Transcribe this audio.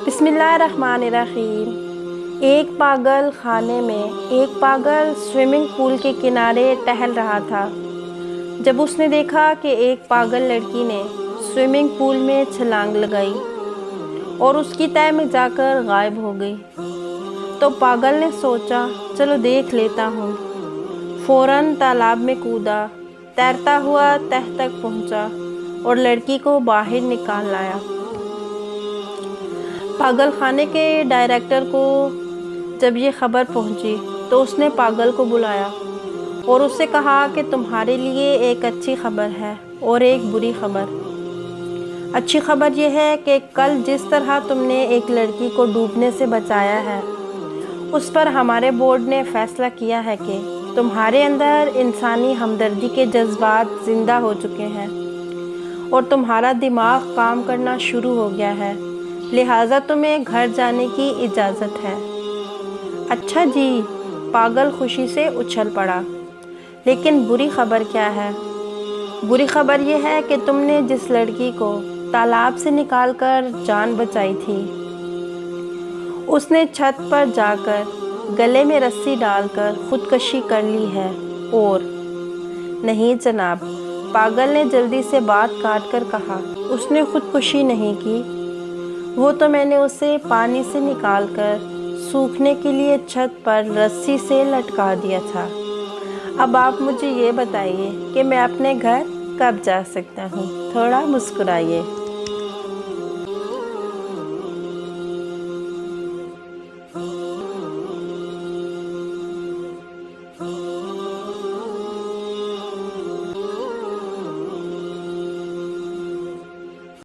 بسم اللہ الرحمن الرحیم۔ ایک پاگل خانے میں ایک پاگل سوئمنگ پول کے کنارے ٹہل رہا تھا جب اس نے دیکھا کہ ایک پاگل لڑکی نے سوئمنگ پول میں چھلانگ لگائی اور اس کی تہہ میں جا کر غائب ہو گئی۔ تو پاگل نے سوچا چلو دیکھ لیتا ہوں۔ فوراً تالاب میں کودا، تیرتا ہوا تہہ تک پہنچا اور لڑکی کو باہر نکال لایا۔ پاگل خانے کے ڈائریکٹر کو جب یہ خبر پہنچی تو اس نے پاگل کو بلایا اور اس سے کہا کہ تمہارے لیے ایک اچھی خبر ہے اور ایک بری خبر۔ اچھی خبر یہ ہے کہ کل جس طرح تم نے ایک لڑکی کو ڈوبنے سے بچایا ہے، اس پر ہمارے بورڈ نے فیصلہ کیا ہے کہ تمہارے اندر انسانی ہمدردی کے جذبات زندہ ہو چکے ہیں اور تمہارا دماغ کام کرنا شروع ہو گیا ہے، لہٰذا تمہیں گھر جانے کی اجازت ہے۔ اچھا جی، پاگل خوشی سے اچھل پڑا۔ لیکن بری خبر کیا ہے؟ بری خبر یہ ہے کہ تم نے جس لڑکی کو تالاب سے نکال کر جان بچائی تھی، اس نے چھت پر جا کر گلے میں رسی ڈال کر خودکشی کر لی ہے۔ اور نہیں جناب، پاگل نے جلدی سے بات کاٹ کر کہا، اس نے خودکشی نہیں کی، وہ تو میں نے اسے پانی سے نکال کر سوکھنے کے لیے چھت پر رسی سے لٹکا دیا تھا۔ اب آپ مجھے یہ بتائیے کہ میں اپنے گھر کب جا سکتا ہوں؟ تھوڑا مسکرائیے۔